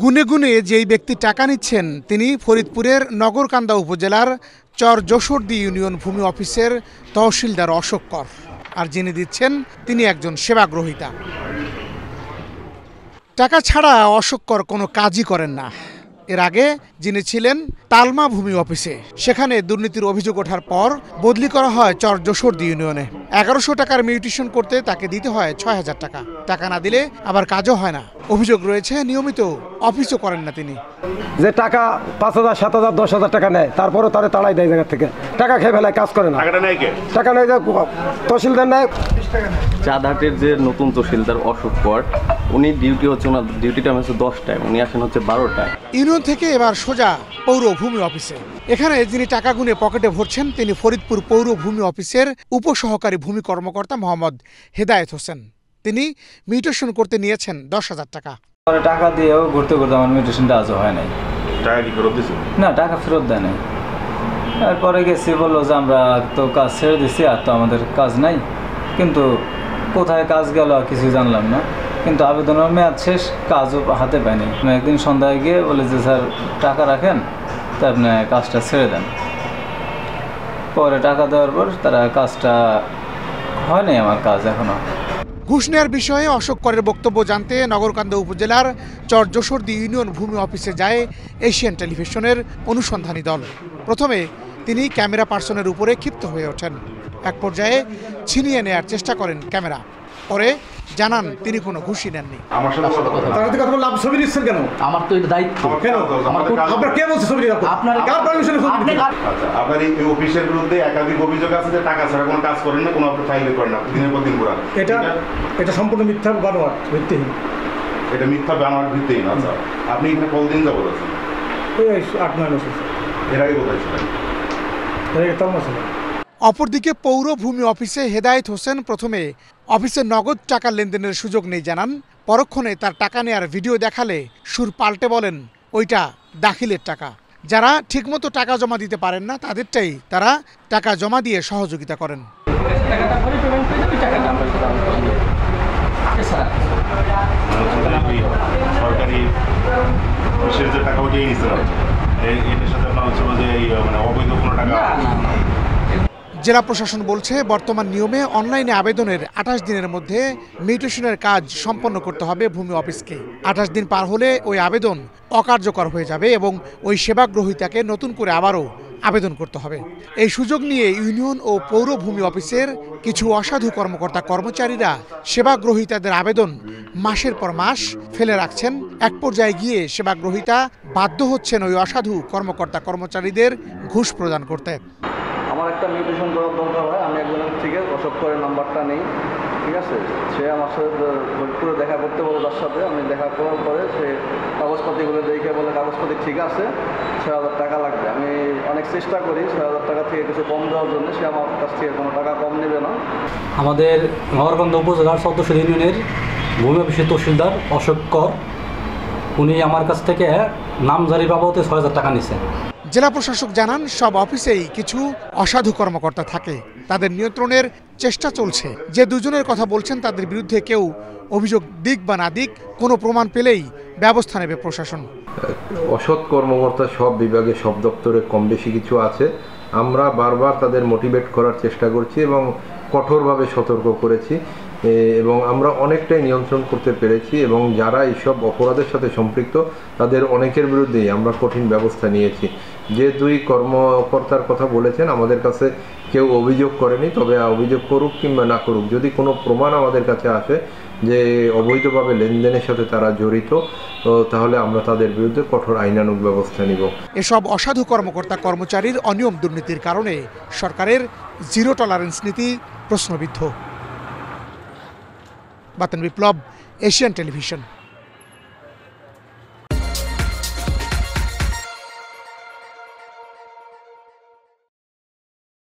গুনে গুনে যেই ব্যক্তি টাকা নিচ্ছেন তিনি ফরিদপুরের নগরকান্দা উপজেলার চর যশোরদী ইউনিয়ন ভূমি অফিসের তহসিলদার অশোক কর। আর যিনি দিচ্ছেন তিনি একজন সেবাগ্রহীতা। টাকা ছাড়া অশোক কর কোনো কাজই করেন না। এর আগে যিনি ছিলেন তালমা ভূমি অফিসে, সেখানে দুর্নীতির অভিযোগ ওঠার পর বদলি করা হয় চর যশোরদী ইউনিয়নে। 1100 টাকার মিউটেশন করতে তাকে দিতে হয় 6000 টাকা। টাকা না দিলে আবার কাজও হয় না। অভিযোগ রয়েছে নিয়মিত অফিসও করেন না তিনি। যে টাকা 5000, 7000, 10,000 টাকা নেয়, তারপরে তারা তাড়াই দেয় জায়গা থেকে। টাকা খেয়ে ফেলায়, কাজ করে না। টাকা নেয় তহসিলদার নেয়। চাঁদহাটের যে নতুন তহসিলদার অশোক কর, উনি ডিউটি হচ্ছে, ওনার ডিউটি টাইম হচ্ছে 10টায়, উনি আসেন হচ্ছে 12টায়। ইউনিয়ন থেকে এবার সোজা পৌর ভূমি অফিসে। এখানে যিনি টাকা গুনে পকেটে ভরছেন তিনি ফরিদপুর পৌর ভূমি অফিসের উপসহকারী ভূমি কর্মকর্তা মোহাম্মদ হেদায়েত হোসেন। তিনি মিউটেশন করতে নিয়েছেন 10,000 টাকা। টাকা দিয়েও ঘুরতে ঘুরতে আমার মিউটেশনটা আজও হয় নাই। টাকা কি ফেরত দিয়েছে? না, টাকা ফেরত দেয় নাই। তারপরে গেছি, বললো যে আমরা তো কাজ ছেড়ে দিচ্ছি, আর তো আমাদের কাজ নাই। কিন্তু কোথায় কাজ গেল কিছু জানলাম না। কিন্তু আবেদনের মেয়াদ শেষ, কাজও হাতে পাইনি। একদিন সন্ধ্যায় গিয়ে বলে যে স্যার টাকা রাখেন, তা আপনি কাজটা ছেড়ে দেন। পরে টাকা দেওয়ার পর তারা কাজটা হয় নাই, আমার কাজ এখনও। ঘুষ নেওয়ার বিষয়ে অশোক করের বক্তব্য জানতে নগরকান্দা উপজেলার চর যশোরদী ইউনিয়ন ভূমি অফিসে যায় এশিয়ান টেলিভিশনের অনুসন্ধানী দল। প্রথমে তিনি ক্যামেরা পার্সনের উপরে ক্ষিপ্ত হয়ে ওঠেন। এক পর্যায়ে ছিনিয়ে নেয়ার চেষ্টা করেন ক্যামেরা। পরে জানান তিনি কোনো ঘুষই নেননি। ছবি নিচ্ছেন কেন? আমার তো এটা দায়িত্ব। আপনার কে বলছে ছবি নিতে? আপনার কার পারমিশনে ছবি নিতে? আপনার এই অফিসের বিরুদ্ধে একাধিক অভিযোগ আছে যে টাকা ছাড়া কোনো কাজ করেন না, কোনো আপনি ফাইল করেন না, দিনের পর দিন করেন। এটা সম্পূর্ণ মিথ্যা বানোয়াট, ভিত্তিহীন। এটা মিথ্যা বানোয়াট, ভিত্তিহীন। আচ্ছা, আপনি এখানে কতদিন যাবত আছেন? এই 8-9 বছর। এর আগে কোথায় ছিলেন? অপরদিকে পৌর ভূমি অফিসে হেদায়েত হোসেন প্রথমে অফিসে নগদ টাকা লেনদেনের সুযোগ নেই জানান। পরক্ষণে তার টাকা নেয়ার ভিডিও দেখালে সুর পাল্টে বলেন ওইটা দাখিলের টাকা। যারা ঠিকমতো টাকা জমা দিতে পারেন না তাদেরটাই তারা টাকা জমা দিয়ে সহযোগিতা করেন। সরকারি যে টাকা উঠিয়ে নিচ্ছিলাম, এটার সাথে আপনার হচ্ছে যে অবৈধ কোনো টাকা। জেলা প্রশাসন বলছে বর্তমান নিয়মে অনলাইনে আবেদনের 28 দিনের মধ্যে মিউটেশনের কাজ সম্পন্ন করতে হবে ভূমি অফিসকে। 28 দিন পার হলে ওই আবেদন অকার্যকর হয়ে যাবে এবং ওই সেবাগ্রহীতাকে নতুন করে আবারও আবেদন করতে হবে। এই সুযোগ নিয়ে ইউনিয়ন ও পৌর ভূমি অফিসের কিছু অসাধু কর্মকর্তা কর্মচারীরা সেবাগ্রহীতাদের আবেদন মাসের পর মাস ফেলে রাখছেন। এক পর্যায়ে গিয়ে সেবাগ্রহীতা বাধ্য হচ্ছেন ওই অসাধু কর্মকর্তা কর্মচারীদের ঘুষ প্রদান করতে। আমার একটা মিউটেশন করার দরকার হয়, আমি একজনের থেকে অশোক করের নাম্বারটা নেই, ঠিক আছে? সে আমার সাথে পুরো দেখা করতে বলে, তার সাথে আমি দেখা করার পরে সে কাগজপাতিগুলো দেখে বলে কাগজপাতি ঠিক আছে, 6000 টাকা লাগবে। আমি অনেক চেষ্টা করি 6000 টাকা থেকে কিছু কম দেওয়ার জন্য, সে আমার কাছ থেকে কোনো টাকা কম নেবে না। আমাদের নগরকান্দা উপজেলার চর ইউনিয়নের ভূমি অফিসের তহসিলদার অশোক কর, উনি আমার কাছ থেকে নামজারি বাবদে 6000 টাকা নিছেন। জেলা প্রশাসক জানান সব অফিসেই কিছু অসাধু কর্মকর্তা থাকে, তাদের নিয়ন্ত্রণের চেষ্টা চলছে। যে দুজনের কথা বলছেন তাদের বিরুদ্ধে কেউ অভিযোগ দিক বা না দিক, কোনো প্রমাণ পেলেই ব্যবস্থা নেবে প্রশাসন। অসৎ কর্মকর্তা সব বিভাগে, সব দপ্তরে কম বেশি কিছু আছে। আমরা বারবার তাদের মোটিভেট করার চেষ্টা করছি এবং কঠোরভাবে সতর্ক করেছি এবং আমরা অনেকটাই নিয়ন্ত্রণ করতে পেরেছি এবং যারা এইসব অপরাধের সাথে সম্পৃক্ত তাদের অনেকের বিরুদ্ধেই আমরা কঠিন ব্যবস্থা নিয়েছি। যে দুই কর্মকর্তার কথা বলেছেন আমাদের কাছে কেউ অভিযোগ করেনি, তবে অভিযোগ করুক কিংবা না করুক, যদি কোনো প্রমাণ আমাদের কাছে আসে যে অবৈধভাবে লেনদেনের সাথে তারা জড়িত, তাহলে আমরা তাদের বিরুদ্ধে কঠোর আইনানুগ ব্যবস্থা নিব। এসব অসাধু কর্মকর্তা কর্মচারীর অনিয়ম দুর্নীতির কারণে সরকারের জিরো টলারেন্স নীতি প্রশ্নবিদ্ধ। বাতেন বিপ্লব, এশিয়ান টেলিভিশন।